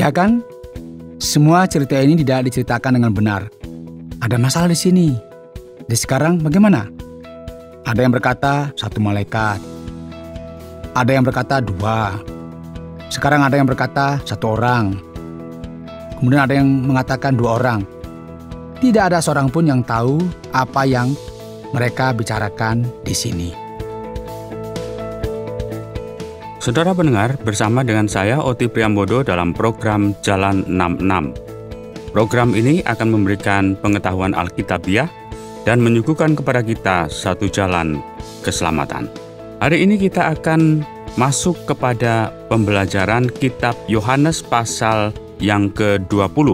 Ya kan? Semua cerita ini tidak diceritakan dengan benar. Ada masalah di sini. Di sekarang bagaimana? Ada yang berkata 1 malaikat. Ada yang berkata 2. Sekarang ada yang berkata 1 orang. Kemudian ada yang mengatakan 2 orang. Tidak ada seorang pun yang tahu apa yang mereka bicarakan di sini. Saudara pendengar, bersama dengan saya Oti Priambodo dalam program Jalan 66. Program ini akan memberikan pengetahuan Alkitabiah dan menyuguhkan kepada kita satu jalan keselamatan. Hari ini kita akan masuk kepada pembelajaran kitab Yohanes pasal yang ke-20.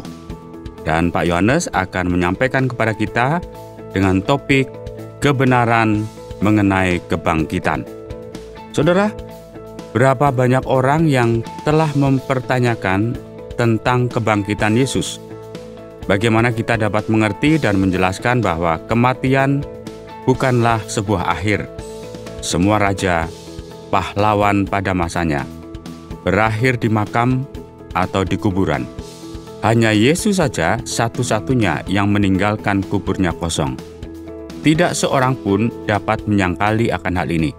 Dan Pak Yohanes akan menyampaikan kepada kita dengan topik kebenaran mengenai kebangkitan. Saudara, berapa banyak orang yang telah mempertanyakan tentang kebangkitan Yesus? Bagaimana kita dapat mengerti dan menjelaskan bahwa kematian bukanlah sebuah akhir. Semua raja, pahlawan pada masanya, berakhir di makam atau di kuburan. Hanya Yesus saja satu-satunya yang meninggalkan kuburnya kosong. Tidak seorang pun dapat menyangkali akan hal ini.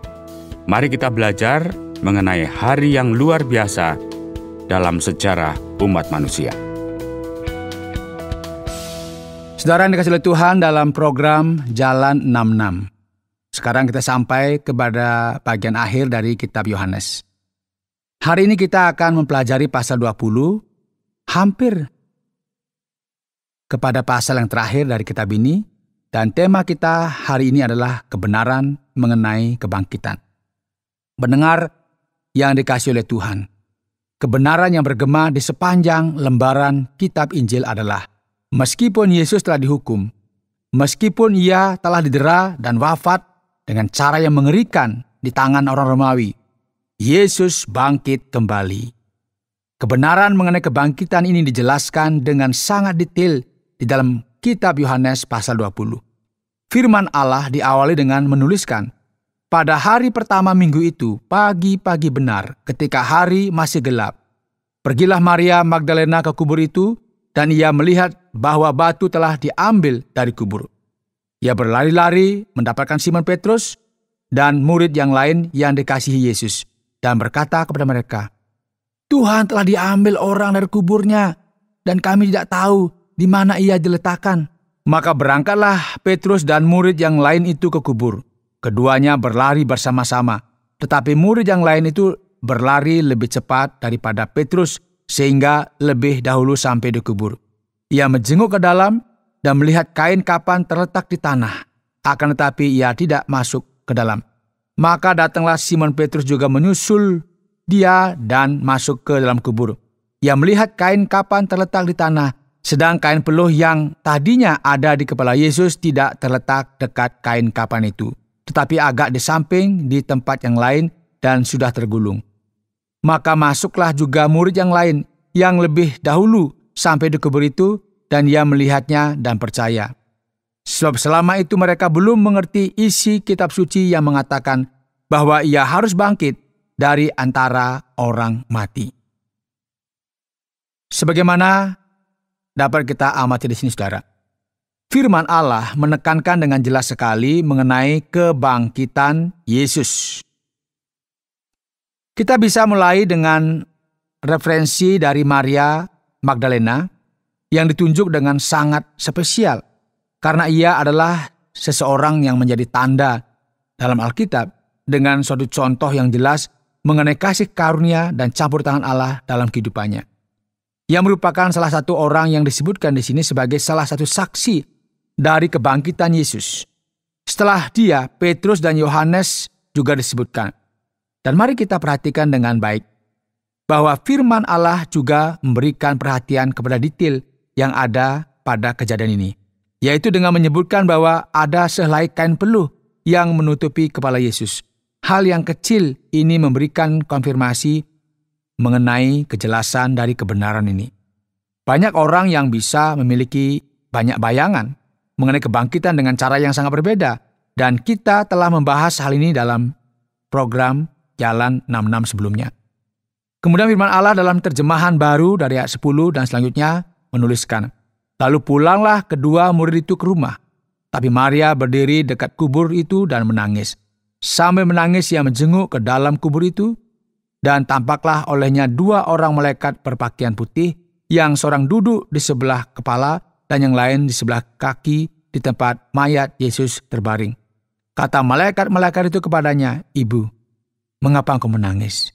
Mari kita belajar mengenai hari yang luar biasa dalam sejarah umat manusia. Saudara yang dikasihi oleh Tuhan, dalam program Jalan 66. Sekarang kita sampai kepada bagian akhir dari kitab Yohanes. Hari ini kita akan mempelajari pasal 20, hampir kepada pasal yang terakhir dari kitab ini, dan tema kita hari ini adalah kebenaran mengenai kebangkitan. Pendengar yang dikasihi oleh Tuhan, kebenaran yang bergema di sepanjang lembaran kitab Injil adalah meskipun Yesus telah dihukum, meskipun ia telah didera dan wafat dengan cara yang mengerikan di tangan orang Romawi, Yesus bangkit kembali. Kebenaran mengenai kebangkitan ini dijelaskan dengan sangat detail di dalam kitab Yohanes pasal 20. Firman Allah diawali dengan menuliskan, pada hari pertama minggu itu, pagi-pagi benar, ketika hari masih gelap, pergilah Maria Magdalena ke kubur itu, dan ia melihat bahwa batu telah diambil dari kubur. Ia berlari-lari mendapatkan Simon Petrus dan murid yang lain yang dikasihi Yesus, dan berkata kepada mereka, Tuhan telah diambil orang dari kuburnya, dan kami tidak tahu di mana ia diletakkan. Maka berangkatlah Petrus dan murid yang lain itu ke kubur. Keduanya berlari bersama-sama, tetapi murid yang lain itu berlari lebih cepat daripada Petrus sehingga lebih dahulu sampai di kubur. Ia menjenguk ke dalam dan melihat kain kapan terletak di tanah, akan tetapi ia tidak masuk ke dalam. Maka datanglah Simon Petrus juga menyusul dia dan masuk ke dalam kubur. Ia melihat kain kapan terletak di tanah, sedang kain peluh yang tadinya ada di kepala Yesus tidak terletak dekat kain kapan itu, tetapi agak di samping di tempat yang lain dan sudah tergulung. Maka masuklah juga murid yang lain yang lebih dahulu sampai di kubur itu, dan ia melihatnya dan percaya. Sebab selama itu mereka belum mengerti isi kitab suci yang mengatakan bahwa ia harus bangkit dari antara orang mati. Sebagaimana dapat kita amati di sini, saudara, firman Allah menekankan dengan jelas sekali mengenai kebangkitan Yesus. Kita bisa mulai dengan referensi dari Maria Magdalena yang ditunjuk dengan sangat spesial karena ia adalah seseorang yang menjadi tanda dalam Alkitab dengan suatu contoh yang jelas mengenai kasih karunia dan campur tangan Allah dalam kehidupannya. Ia merupakan salah satu orang yang disebutkan di sini sebagai salah satu saksi dari kebangkitan Yesus. Setelah dia, Petrus dan Yohanes juga disebutkan. Dan mari kita perhatikan dengan baik bahwa firman Allah juga memberikan perhatian kepada detail yang ada pada kejadian ini, yaitu dengan menyebutkan bahwa ada sehelai kain peluh yang menutupi kepala Yesus. Hal yang kecil ini memberikan konfirmasi mengenai kejelasan dari kebenaran ini. Banyak orang yang bisa memiliki banyak bayangan mengenai kebangkitan dengan cara yang sangat berbeda, dan kita telah membahas hal ini dalam program Jalan 66 sebelumnya. Kemudian firman Allah dalam terjemahan baru dari ayat 10 dan selanjutnya menuliskan, "Lalu pulanglah kedua murid itu ke rumah. Tapi Maria berdiri dekat kubur itu dan menangis. Sambil menangis ia menjenguk ke dalam kubur itu, dan tampaklah olehnya dua orang malaikat berpakaian putih, yang seorang duduk di sebelah kepala dan yang lain di sebelah kaki di tempat mayat Yesus terbaring. Kata malaikat-malaikat itu kepadanya, 'Ibu, mengapa engkau menangis?'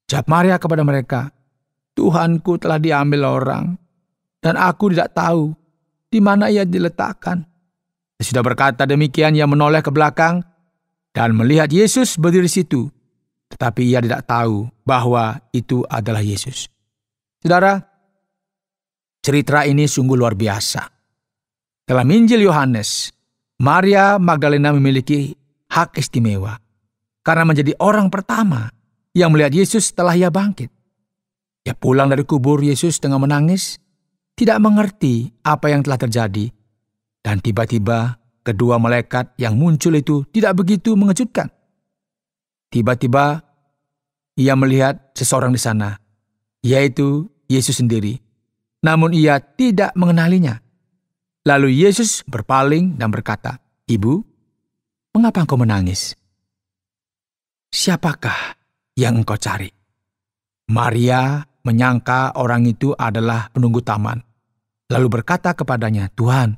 Jawab Maria kepada mereka, 'Tuhanku telah diambil orang, dan aku tidak tahu di mana ia diletakkan.' Sudah berkata demikian, ia menoleh ke belakang dan melihat Yesus berdiri di situ, tetapi ia tidak tahu bahwa itu adalah Yesus." Saudara, cerita ini sungguh luar biasa. Dalam Injil Yohanes, Maria Magdalena memiliki hak istimewa karena menjadi orang pertama yang melihat Yesus setelah ia bangkit. Ia pulang dari kubur Yesus dengan menangis, tidak mengerti apa yang telah terjadi, dan tiba-tiba kedua malaikat yang muncul itu tidak begitu mengejutkan. Tiba-tiba ia melihat seseorang di sana, yaitu Yesus sendiri. Namun ia tidak mengenalinya. Lalu Yesus berpaling dan berkata, "Ibu, mengapa engkau menangis? Siapakah yang engkau cari?" Maria menyangka orang itu adalah penunggu taman. Lalu berkata kepadanya, "Tuhan,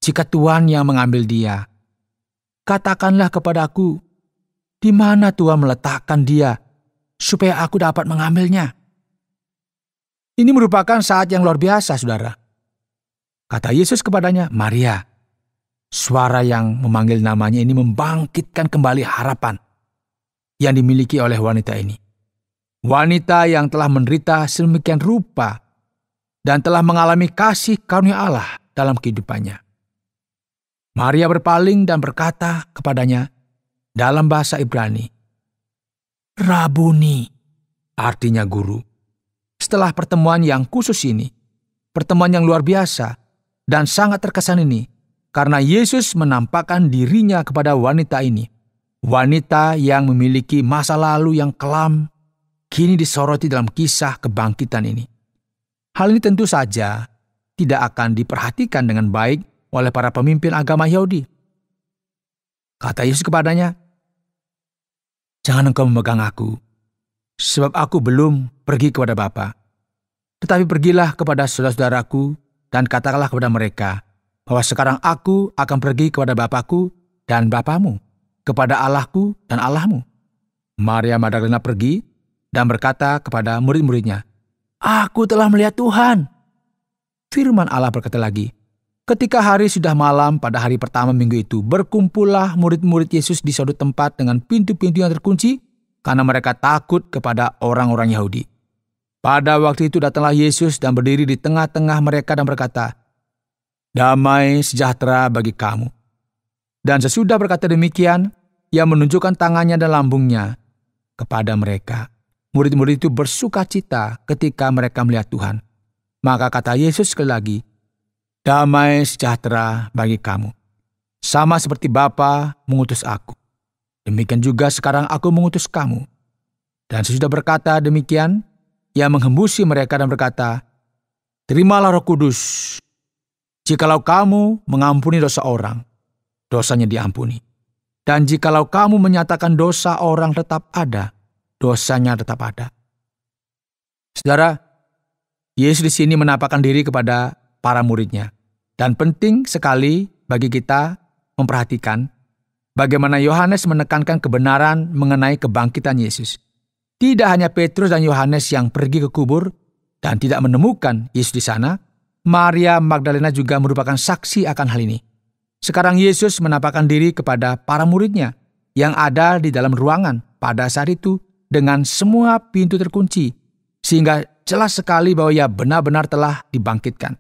jika Tuhan yang mengambil dia, katakanlah kepadaku, di mana Tuhan meletakkan dia, supaya aku dapat mengambilnya." Ini merupakan saat yang luar biasa, saudara. Kata Yesus kepadanya, "Maria." Suara yang memanggil namanya ini membangkitkan kembali harapan yang dimiliki oleh wanita ini. Wanita yang telah menderita sedemikian rupa dan telah mengalami kasih karunia Allah dalam kehidupannya. Maria berpaling dan berkata kepadanya dalam bahasa Ibrani, "Rabuni," artinya guru. Setelah pertemuan yang khusus ini, pertemuan yang luar biasa dan sangat terkesan ini, karena Yesus menampakkan dirinya kepada wanita ini. Wanita yang memiliki masa lalu yang kelam, kini disoroti dalam kisah kebangkitan ini. Hal ini tentu saja tidak akan diperhatikan dengan baik oleh para pemimpin agama Yahudi. Kata Yesus kepadanya, "Jangan engkau memegang aku, sebab aku belum pergi kepada Bapa. Tetapi pergilah kepada saudara-saudaraku dan katakanlah kepada mereka bahwa sekarang aku akan pergi kepada Bapakku dan Bapamu, kepada Allahku dan Allahmu." Maria Magdalena pergi dan berkata kepada murid-muridnya, "Aku telah melihat Tuhan." Firman Allah berkata lagi, ketika hari sudah malam pada hari pertama minggu itu, berkumpullah murid-murid Yesus di suatu tempat dengan pintu-pintu yang terkunci, karena mereka takut kepada orang-orang Yahudi. Pada waktu itu datanglah Yesus dan berdiri di tengah-tengah mereka dan berkata, "Damai sejahtera bagi kamu." Dan sesudah berkata demikian, ia menunjukkan tangannya dan lambungnya kepada mereka. Murid-murid itu bersuka cita ketika mereka melihat Tuhan. Maka kata Yesus sekali lagi, "Damai sejahtera bagi kamu. Sama seperti Bapa mengutus aku, demikian juga sekarang aku mengutus kamu." Dan sesudah berkata demikian, ia menghembusi mereka dan berkata, "Terimalah Roh Kudus. Jikalau kamu mengampuni dosa orang, dosanya diampuni. Dan jikalau kamu menyatakan dosa orang tetap ada, dosanya tetap ada." Saudara, Yesus di sini menampakkan diri kepada para muridnya. Dan penting sekali bagi kita memperhatikan bagaimana Yohanes menekankan kebenaran mengenai kebangkitan Yesus. Tidak hanya Petrus dan Yohanes yang pergi ke kubur dan tidak menemukan Yesus di sana, Maria Magdalena juga merupakan saksi akan hal ini. Sekarang Yesus menampakkan diri kepada para muridnya yang ada di dalam ruangan pada saat itu dengan semua pintu terkunci, sehingga jelas sekali bahwa ia benar-benar telah dibangkitkan.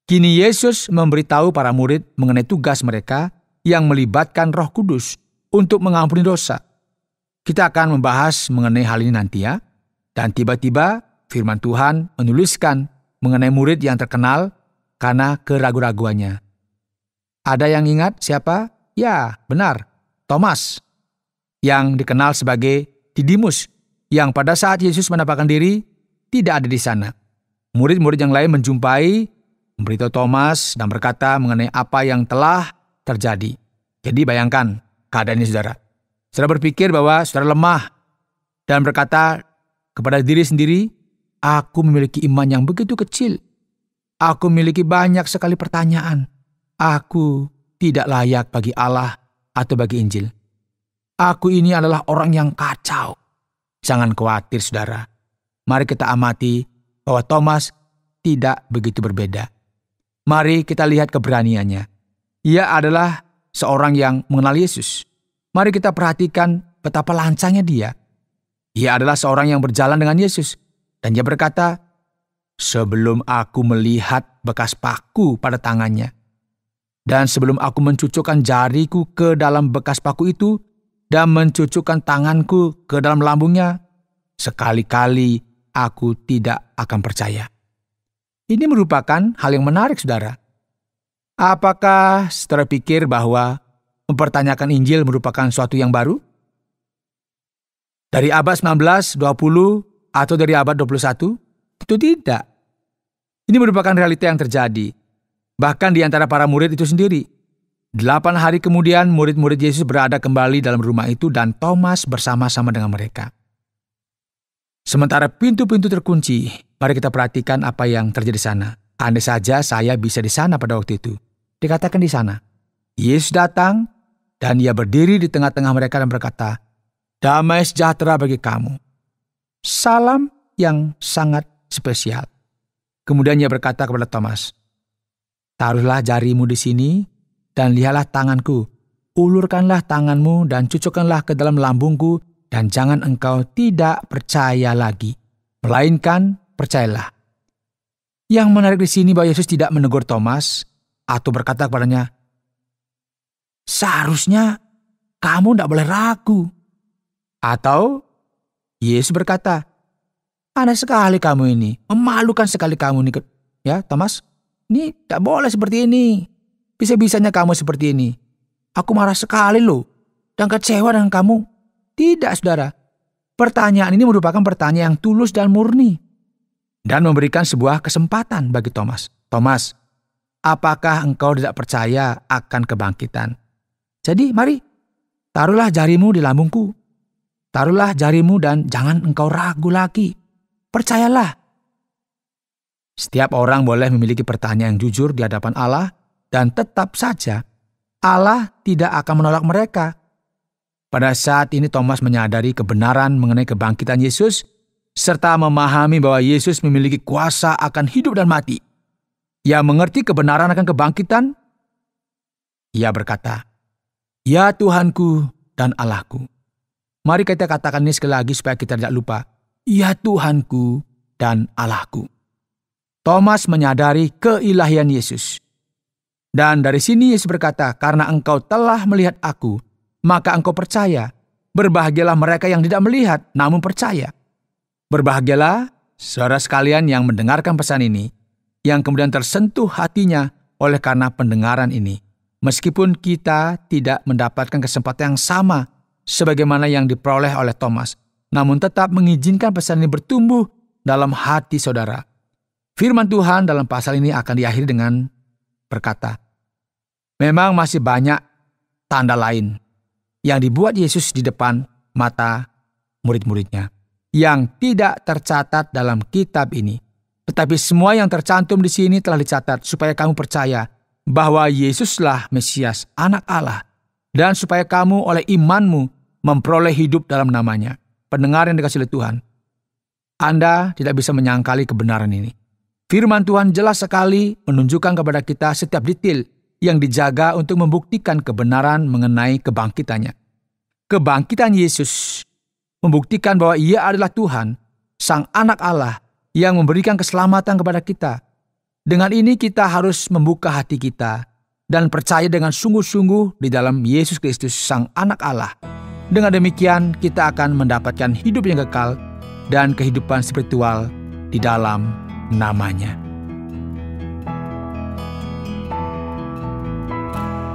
Kini Yesus memberitahu para murid mengenai tugas mereka yang melibatkan Roh Kudus untuk mengampuni dosa. Kita akan membahas mengenai hal ini nanti ya. Dan tiba-tiba firman Tuhan menuliskan mengenai murid yang terkenal karena keraguan-raguannya. Ada yang ingat siapa? Ya, benar, Thomas, yang dikenal sebagai Didimus. yang pada saat Yesus menampakkan diri tidak ada di sana. Murid-murid yang lain menjumpai, memberitahu Thomas dan berkata mengenai apa yang telah terjadi. Jadi bayangkan keadaan ini, saudara. Saudara berpikir bahwa saudara lemah dan berkata kepada diri sendiri, aku memiliki iman yang begitu kecil. Aku memiliki banyak sekali pertanyaan. Aku tidak layak bagi Allah atau bagi Injil. Aku ini adalah orang yang kacau. Jangan khawatir, saudara. Mari kita amati bahwa Thomas tidak begitu berbeda. Mari kita lihat keberaniannya. Ia adalah seorang yang mengenal Yesus. Mari kita perhatikan betapa lancangnya dia. Ia adalah seorang yang berjalan dengan Yesus. Dan dia berkata, sebelum aku melihat bekas paku pada tangannya, dan sebelum aku mencucukkan jariku ke dalam bekas paku itu, dan mencucukkan tanganku ke dalam lambungnya, sekali-kali aku tidak akan percaya. Ini merupakan hal yang menarik, saudara. Apakah saudara pikir bahwa mempertanyakan Injil merupakan suatu yang baru? Dari abad 19, 20, atau dari abad 21? Itu tidak. Ini merupakan realita yang terjadi. Bahkan di antara para murid itu sendiri. 8 hari kemudian murid-murid Yesus berada kembali dalam rumah itu dan Thomas bersama-sama dengan mereka. Sementara pintu-pintu terkunci, mari kita perhatikan apa yang terjadi di sana. Andai saja saya bisa di sana pada waktu itu. Dikatakan di sana, Yesus datang dan ia berdiri di tengah-tengah mereka dan berkata, damai sejahtera bagi kamu. Salam yang sangat spesial. Kemudian ia berkata kepada Thomas, taruhlah jarimu di sini dan lihatlah tanganku. Ulurkanlah tanganmu dan cucukkanlah ke dalam lambungku dan jangan engkau tidak percaya lagi, melainkan percayalah. Yang menarik di sini bahwa Yesus tidak menegur Thomas atau berkata kepadanya, seharusnya kamu tidak boleh ragu. Atau Yesus berkata, aneh sekali kamu ini, memalukan sekali kamu ini. Ya, Thomas, ini tidak boleh seperti ini. Bisa-bisanya kamu seperti ini. Aku marah sekali loh, dan kecewa dengan kamu. Tidak, saudara. Pertanyaan ini merupakan pertanyaan yang tulus dan murni. Dan memberikan sebuah kesempatan bagi Thomas. Thomas, apakah engkau tidak percaya akan kebangkitan? Jadi mari, taruhlah jarimu di lambungku. Taruhlah jarimu dan jangan engkau ragu lagi. Percayalah. Setiap orang boleh memiliki pertanyaan yang jujur di hadapan Allah dan tetap saja Allah tidak akan menolak mereka. Pada saat ini Thomas menyadari kebenaran mengenai kebangkitan Yesus serta memahami bahwa Yesus memiliki kuasa akan hidup dan mati. Ia mengerti kebenaran akan kebangkitan. Ia berkata, ya Tuhanku dan Allahku. Mari kita katakan ini sekali lagi supaya kita tidak lupa. Ya Tuhanku dan Allahku. Thomas menyadari keilahian Yesus. Dan dari sini Yesus berkata, karena engkau telah melihat aku, maka engkau percaya. Berbahagialah mereka yang tidak melihat, namun percaya. Berbahagialah saudara sekalian yang mendengarkan pesan ini, yang kemudian tersentuh hatinya oleh karena pendengaran ini. Meskipun kita tidak mendapatkan kesempatan yang sama sebagaimana yang diperoleh oleh Thomas, namun tetap mengizinkan pesan ini bertumbuh dalam hati saudara. Firman Tuhan dalam pasal ini akan diakhiri dengan berkata, memang masih banyak tanda lain yang dibuat Yesus di depan mata murid-muridnya yang tidak tercatat dalam kitab ini. Tetapi semua yang tercantum di sini telah dicatat supaya kamu percaya bahwa Yesuslah Mesias, Anak Allah, dan supaya kamu oleh imanmu memperoleh hidup dalam namanya. Pendengar yang dikasihi oleh Tuhan, Anda tidak bisa menyangkali kebenaran ini. Firman Tuhan jelas sekali menunjukkan kepada kita setiap detail yang dijaga untuk membuktikan kebenaran mengenai kebangkitannya. Kebangkitan Yesus membuktikan bahwa Ia adalah Tuhan, Sang Anak Allah yang memberikan keselamatan kepada kita. Dengan ini kita harus membuka hati kita dan percaya dengan sungguh-sungguh di dalam Yesus Kristus, Sang Anak Allah. Dengan demikian kita akan mendapatkan hidup yang kekal dan kehidupan spiritual di dalam namanya.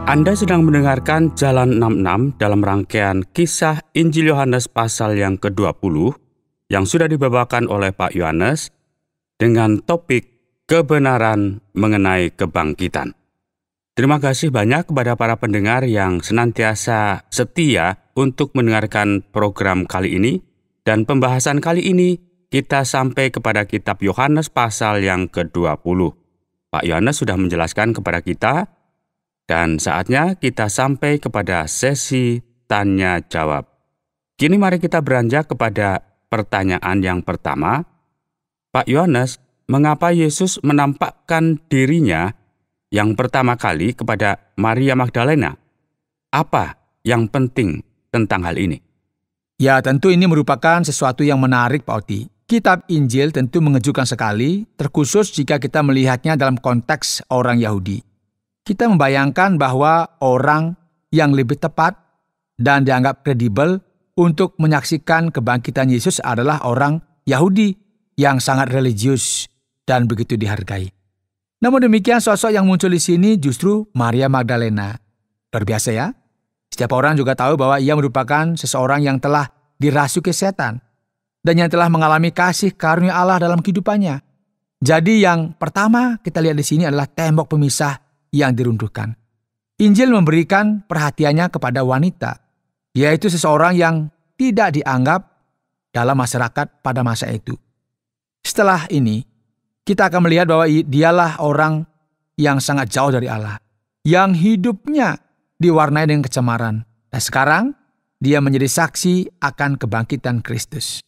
Anda sedang mendengarkan Jalan 66 dalam rangkaian kisah Injil Yohanes pasal yang ke-20 yang sudah dibawakan oleh Pak Yohanes dengan topik kebenaran mengenai kebangkitan. Terima kasih banyak kepada para pendengar yang senantiasa setia untuk mendengarkan program kali ini, dan pembahasan kali ini kita sampai kepada kitab Yohanes pasal yang ke-20. Pak Yohanes sudah menjelaskan kepada kita, dan saatnya kita sampai kepada sesi tanya jawab. Kini mari kita beranjak kepada pertanyaan yang pertama. Pak Yohanes, mengapa Yesus menampakkan dirinya yang pertama kali kepada Maria Magdalena? Apa yang penting tentang hal ini? Ya, tentu ini merupakan sesuatu yang menarik, Pak Oti. Kitab Injil tentu mengejutkan sekali, terkhusus jika kita melihatnya dalam konteks orang Yahudi. Kita membayangkan bahwa orang yang lebih tepat dan dianggap kredibel untuk menyaksikan kebangkitan Yesus adalah orang Yahudi yang sangat religius dan begitu dihargai. Namun demikian, sosok yang muncul di sini justru Maria Magdalena. Luar biasa ya. Setiap orang juga tahu bahwa ia merupakan seseorang yang telah dirasuki setan dan yang telah mengalami kasih karunia Allah dalam kehidupannya. Jadi yang pertama kita lihat di sini adalah tembok pemisah yang diruntuhkan. Injil memberikan perhatiannya kepada wanita, yaitu seseorang yang tidak dianggap dalam masyarakat pada masa itu. Setelah ini, kita akan melihat bahwa dialah orang yang sangat jauh dari Allah, yang hidupnya diwarnai dengan kecemaran. Dan sekarang, dia menjadi saksi akan kebangkitan Kristus.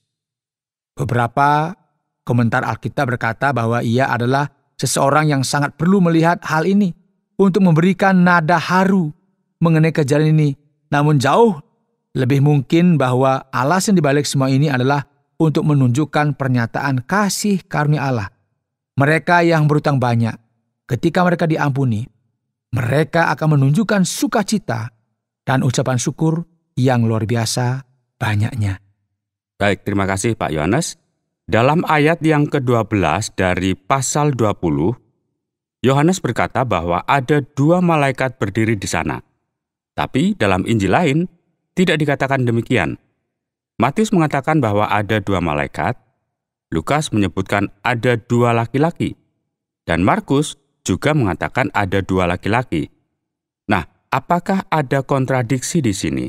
Beberapa komentar Alkitab berkata bahwa ia adalah seseorang yang sangat perlu melihat hal ini untuk memberikan nada haru mengenai kejadian ini. Namun jauh lebih mungkin bahwa alasan dibalik semua ini adalah untuk menunjukkan pernyataan kasih karunia Allah. Mereka yang berutang banyak, ketika mereka diampuni, mereka akan menunjukkan sukacita dan ucapan syukur yang luar biasa banyaknya. Baik, terima kasih Pak Yohanes. Dalam ayat yang ke-12 dari pasal 20, Yohanes berkata bahwa ada 2 malaikat berdiri di sana. Tapi dalam Injil lain, tidak dikatakan demikian. Matius mengatakan bahwa ada 2 malaikat, Lukas menyebutkan ada 2 laki-laki, dan Markus juga mengatakan ada 2 laki-laki. Nah, apakah ada kontradiksi di sini?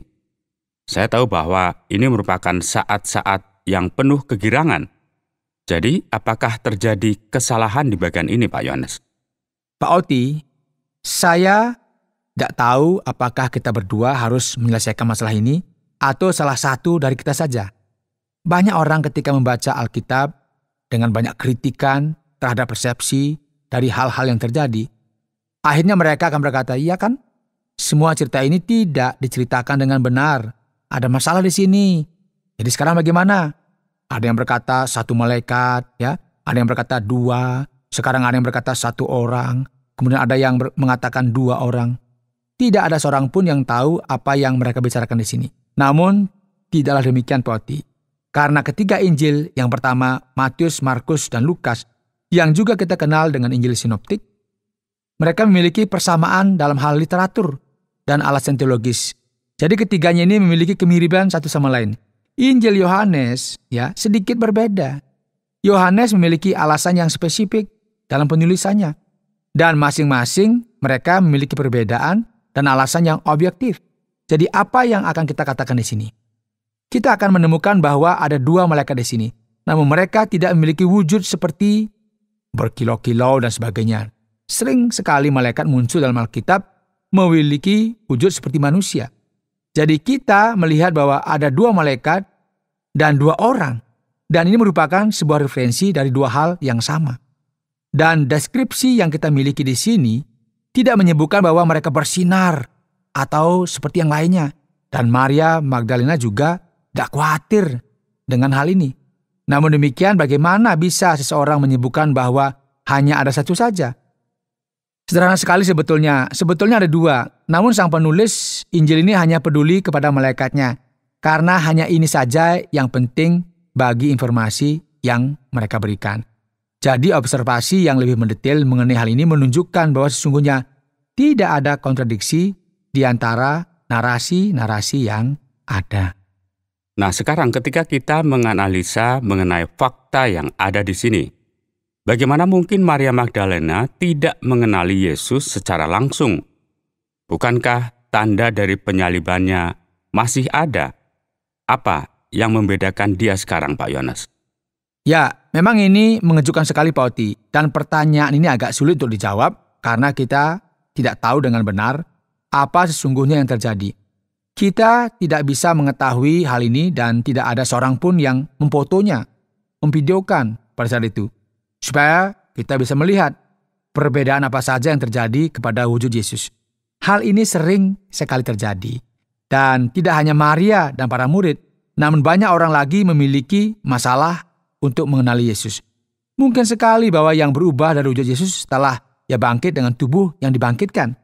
Saya tahu bahwa ini merupakan saat-saat yang penuh kegirangan. Jadi, apakah terjadi kesalahan di bagian ini, Pak Yohanes? Pak Oti, saya tidak tahu apakah kita berdua harus menyelesaikan masalah ini atau salah satu dari kita saja. Banyak orang ketika membaca Alkitab dengan banyak kritikan terhadap persepsi dari hal-hal yang terjadi, akhirnya mereka akan berkata, iya kan? Semua cerita ini tidak diceritakan dengan benar. Ada masalah di sini. Jadi sekarang bagaimana? Ada yang berkata 1 malaikat, ya. Ada yang berkata 2. Sekarang ada yang berkata 1 orang. Kemudian ada yang mengatakan 2 orang. Tidak ada seorang pun yang tahu apa yang mereka bicarakan di sini. Namun tidaklah demikian, Pak Oti. Karena ketiga Injil, yang pertama Matius, Markus, dan Lukas, yang juga kita kenal dengan Injil Sinoptik, mereka memiliki persamaan dalam hal literatur dan alasan teologis. Jadi ketiganya ini memiliki kemiripan satu sama lain. Injil Yohanes ya sedikit berbeda. Yohanes memiliki alasan yang spesifik dalam penulisannya, dan masing-masing mereka memiliki perbedaan dan alasan yang objektif. Jadi apa yang akan kita katakan di sini? Kita akan menemukan bahwa ada 2 malaikat di sini, namun mereka tidak memiliki wujud seperti berkilau-kilau dan sebagainya. Sering sekali malaikat muncul dalam Alkitab memiliki wujud seperti manusia. Jadi kita melihat bahwa ada 2 malaikat dan 2 orang. Dan ini merupakan sebuah referensi dari 2 hal yang sama. Dan deskripsi yang kita miliki di sini tidak menyebutkan bahwa mereka bersinar atau seperti yang lainnya. Dan Maria Magdalena juga tidak khawatir dengan hal ini. Namun demikian, bagaimana bisa seseorang menyebutkan bahwa hanya ada 1 saja? Sederhana sekali sebetulnya ada 2. Namun sang penulis Injil ini hanya peduli kepada malaikatnya, karena hanya ini saja yang penting bagi informasi yang mereka berikan. Jadi observasi yang lebih mendetail mengenai hal ini menunjukkan bahwa sesungguhnya tidak ada kontradiksi di antara narasi-narasi yang ada. Nah, sekarang ketika kita menganalisa mengenai fakta yang ada di sini, bagaimana mungkin Maria Magdalena tidak mengenali Yesus secara langsung? Bukankah tanda dari penyalibannya masih ada? Apa yang membedakan dia sekarang, Pak Yones? Ya, memang ini mengejutkan sekali Pak Oti. Dan pertanyaan ini agak sulit untuk dijawab karena kita tidak tahu dengan benar apa sesungguhnya yang terjadi. Kita tidak bisa mengetahui hal ini dan tidak ada seorang pun yang memfotonya, memvideokan pada saat itu. Supaya kita bisa melihat perbedaan apa saja yang terjadi kepada wujud Yesus. Hal ini sering sekali terjadi. Dan tidak hanya Maria dan para murid, namun banyak orang lagi memiliki masalah untuk mengenali Yesus. Mungkin sekali bahwa yang berubah dari wujud Yesus setelah ia bangkit dengan tubuh yang dibangkitkan.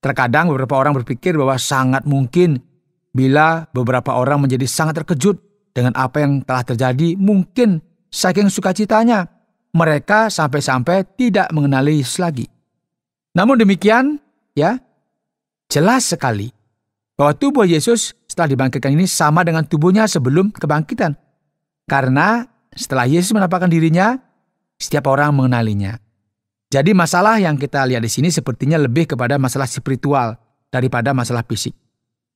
Terkadang beberapa orang berpikir bahwa sangat mungkin bila beberapa orang menjadi sangat terkejut dengan apa yang telah terjadi, mungkin saking sukacitanya mereka sampai-sampai tidak mengenali Yesus lagi. Namun demikian, ya, jelas sekali bahwa tubuh Yesus setelah dibangkitkan ini sama dengan tubuhnya sebelum kebangkitan. Karena setelah Yesus menampakkan dirinya, setiap orang mengenalinya. Jadi masalah yang kita lihat di sini sepertinya lebih kepada masalah spiritual daripada masalah fisik.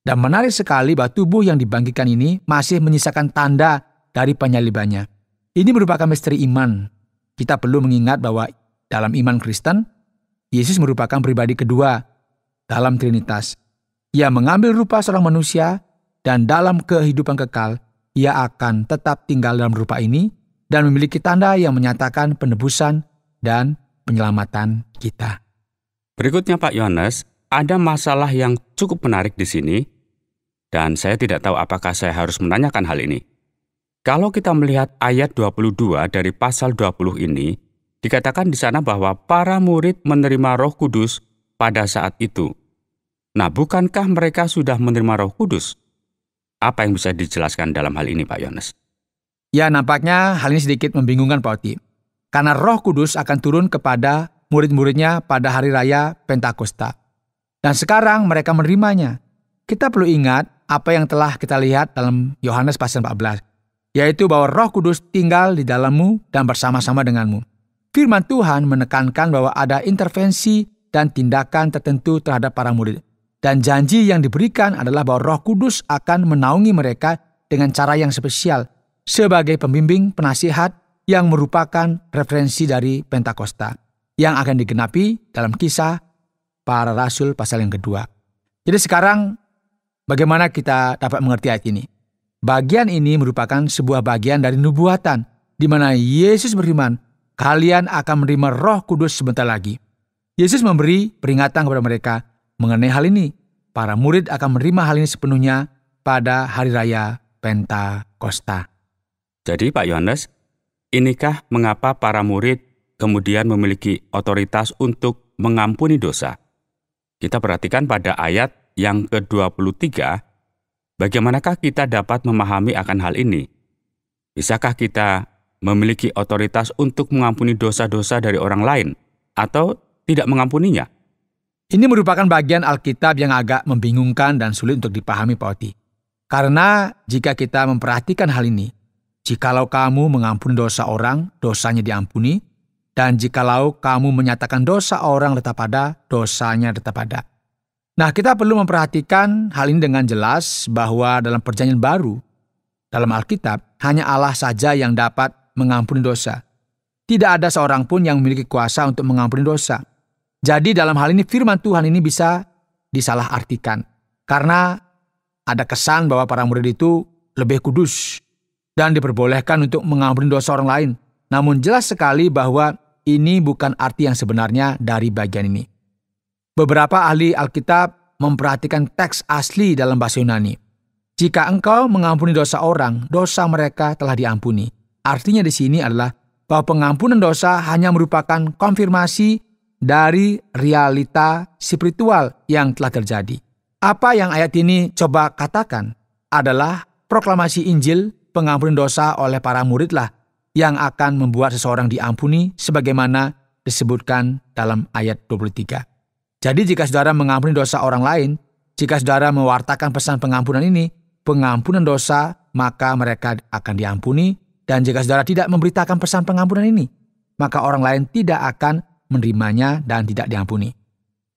Dan menarik sekali bahwa tubuh yang dibangkitkan ini masih menyisakan tanda dari penyalibannya. Ini merupakan misteri iman. Kita perlu mengingat bahwa dalam iman Kristen, Yesus merupakan pribadi kedua dalam Trinitas. Ia mengambil rupa seorang manusia dan dalam kehidupan kekal, ia akan tetap tinggal dalam rupa ini dan memiliki tanda yang menyatakan penebusan dan penyelamatan kita. Berikutnya Pak Yones, ada masalah yang cukup menarik di sini, dan saya tidak tahu apakah saya harus menanyakan hal ini. Kalau kita melihat ayat 22 dari pasal 20 ini, dikatakan di sana bahwa para murid menerima Roh Kudus pada saat itu. Nah, bukankah mereka sudah menerima Roh Kudus? Apa yang bisa dijelaskan dalam hal ini, Pak Yones? Ya, nampaknya hal ini sedikit membingungkan Pak Oti. Karena Roh Kudus akan turun kepada murid-muridnya pada hari raya Pentakosta. Dan sekarang mereka menerimanya. Kita perlu ingat apa yang telah kita lihat dalam Yohanes pasal 14. Yaitu bahwa Roh Kudus tinggal di dalammu dan bersama-sama denganmu. Firman Tuhan menekankan bahwa ada intervensi dan tindakan tertentu terhadap para murid. Dan janji yang diberikan adalah bahwa Roh Kudus akan menaungi mereka dengan cara yang spesial. Sebagai pembimbing penasihat yang merupakan referensi dari Pentakosta yang akan digenapi dalam Kisah Para Rasul pasal yang kedua. Jadi sekarang bagaimana kita dapat mengerti ayat ini? Bagian ini merupakan sebuah bagian dari nubuatan di mana Yesus berfirman, kalian akan menerima Roh Kudus sebentar lagi. Yesus memberi peringatan kepada mereka mengenai hal ini. Para murid akan menerima hal ini sepenuhnya pada hari raya Pentakosta. Jadi Pak Yohanes, inikah mengapa para murid kemudian memiliki otoritas untuk mengampuni dosa? Kita perhatikan pada ayat yang ke-23, bagaimanakah kita dapat memahami akan hal ini? Bisakah kita memiliki otoritas untuk mengampuni dosa-dosa dari orang lain atau tidak mengampuninya? Ini merupakan bagian Alkitab yang agak membingungkan dan sulit untuk dipahami Pak Oti. Karena jika kita memperhatikan hal ini, jikalau kamu mengampuni dosa orang, dosanya diampuni. Dan jikalau kamu menyatakan dosa orang tetap ada, dosanya tetap ada. Nah, kita perlu memperhatikan hal ini dengan jelas bahwa dalam perjanjian baru, dalam Alkitab, hanya Allah saja yang dapat mengampuni dosa. Tidak ada seorang pun yang memiliki kuasa untuk mengampuni dosa. Jadi dalam hal ini firman Tuhan ini bisa disalahartikan. Karena ada kesan bahwa para murid itu lebih kudus dan diperbolehkan untuk mengampuni dosa orang lain. Namun jelas sekali bahwa ini bukan arti yang sebenarnya dari bagian ini. Beberapa ahli Alkitab memperhatikan teks asli dalam bahasa Yunani. Jika engkau mengampuni dosa orang, dosa mereka telah diampuni. Artinya di sini adalah bahwa pengampunan dosa hanya merupakan konfirmasi dari realita spiritual yang telah terjadi. Apa yang ayat ini coba katakan adalah proklamasi Injil pengampunan dosa oleh para muridlah yang akan membuat seseorang diampuni sebagaimana disebutkan dalam ayat 23. Jadi jika saudara mengampuni dosa orang lain, jika saudara mewartakan pesan pengampunan ini, pengampunan dosa maka mereka akan diampuni, dan jika saudara tidak memberitakan pesan pengampunan ini, maka orang lain tidak akan menerimanya dan tidak diampuni.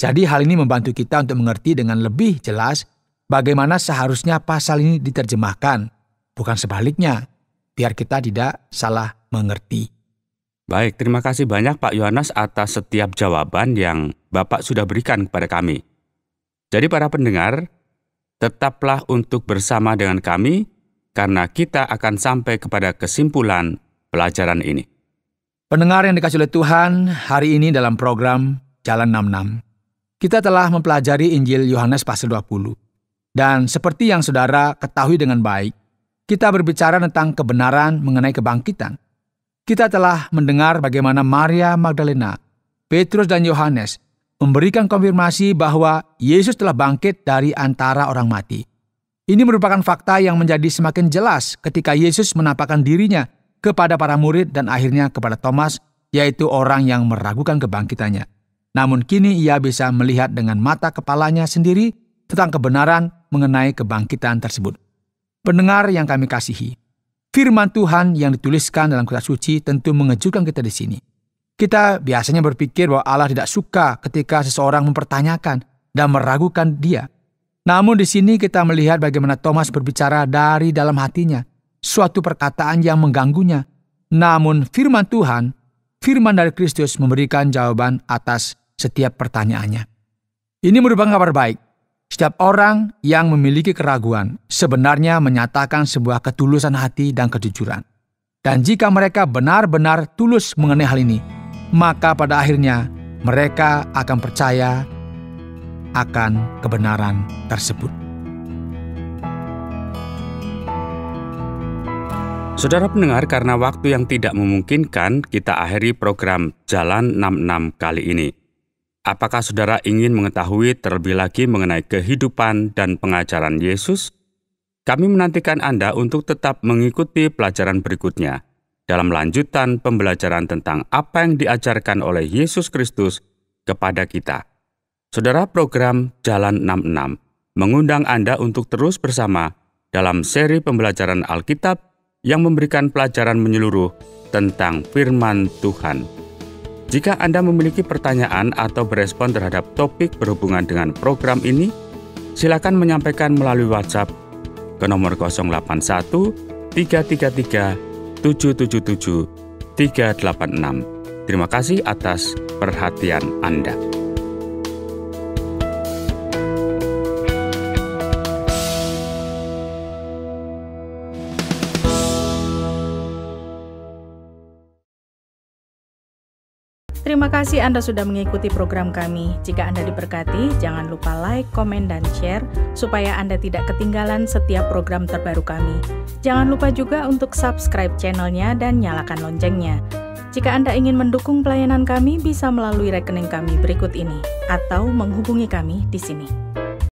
Jadi hal ini membantu kita untuk mengerti dengan lebih jelas bagaimana seharusnya pasal ini diterjemahkan, bukan sebaliknya, biar kita tidak salah mengerti. Baik, terima kasih banyak Pak Yohanes atas setiap jawaban yang Bapak sudah berikan kepada kami. Jadi para pendengar, tetaplah untuk bersama dengan kami, karena kita akan sampai kepada kesimpulan pelajaran ini. Pendengar yang dikasihi oleh Tuhan, hari ini dalam program Jalan 66, kita telah mempelajari Injil Yohanes pasal 20. Dan seperti yang saudara ketahui dengan baik, kita berbicara tentang kebenaran mengenai kebangkitan. Kita telah mendengar bagaimana Maria Magdalena, Petrus dan Yohanes memberikan konfirmasi bahwa Yesus telah bangkit dari antara orang mati. Ini merupakan fakta yang menjadi semakin jelas ketika Yesus menampakkan dirinya kepada para murid dan akhirnya kepada Thomas, yaitu orang yang meragukan kebangkitannya. Namun kini ia bisa melihat dengan mata kepalanya sendiri tentang kebenaran mengenai kebangkitan tersebut. Pendengar yang kami kasihi, firman Tuhan yang dituliskan dalam kitab suci tentu mengejutkan kita di sini. Kita biasanya berpikir bahwa Allah tidak suka ketika seseorang mempertanyakan dan meragukan Dia. Namun di sini kita melihat bagaimana Thomas berbicara dari dalam hatinya, suatu perkataan yang mengganggunya. Namun firman Tuhan, firman dari Kristus memberikan jawaban atas setiap pertanyaannya. Ini merupakan kabar baik. Setiap orang yang memiliki keraguan sebenarnya menyatakan sebuah ketulusan hati dan kejujuran. Dan jika mereka benar-benar tulus mengenai hal ini, maka pada akhirnya mereka akan percaya akan kebenaran tersebut. Saudara pendengar, karena waktu yang tidak memungkinkan, kita akhiri program Jalan 66 kali ini. Apakah saudara ingin mengetahui terlebih lagi mengenai kehidupan dan pengajaran Yesus? Kami menantikan Anda untuk tetap mengikuti pelajaran berikutnya dalam lanjutan pembelajaran tentang apa yang diajarkan oleh Yesus Kristus kepada kita. Saudara, program Jalan 66 mengundang Anda untuk terus bersama dalam seri pembelajaran Alkitab yang memberikan pelajaran menyeluruh tentang firman Tuhan. Jika Anda memiliki pertanyaan atau berespon terhadap topik berhubungan dengan program ini, silakan menyampaikan melalui WhatsApp ke nomor 081 333 777 386. Terima kasih atas perhatian Anda. Terima kasih Anda sudah mengikuti program kami. Jika Anda diberkati, jangan lupa like, komen, dan share supaya Anda tidak ketinggalan setiap program terbaru kami. Jangan lupa juga untuk subscribe channelnya dan nyalakan loncengnya. Jika Anda ingin mendukung pelayanan kami, bisa melalui rekening kami berikut ini atau menghubungi kami di sini.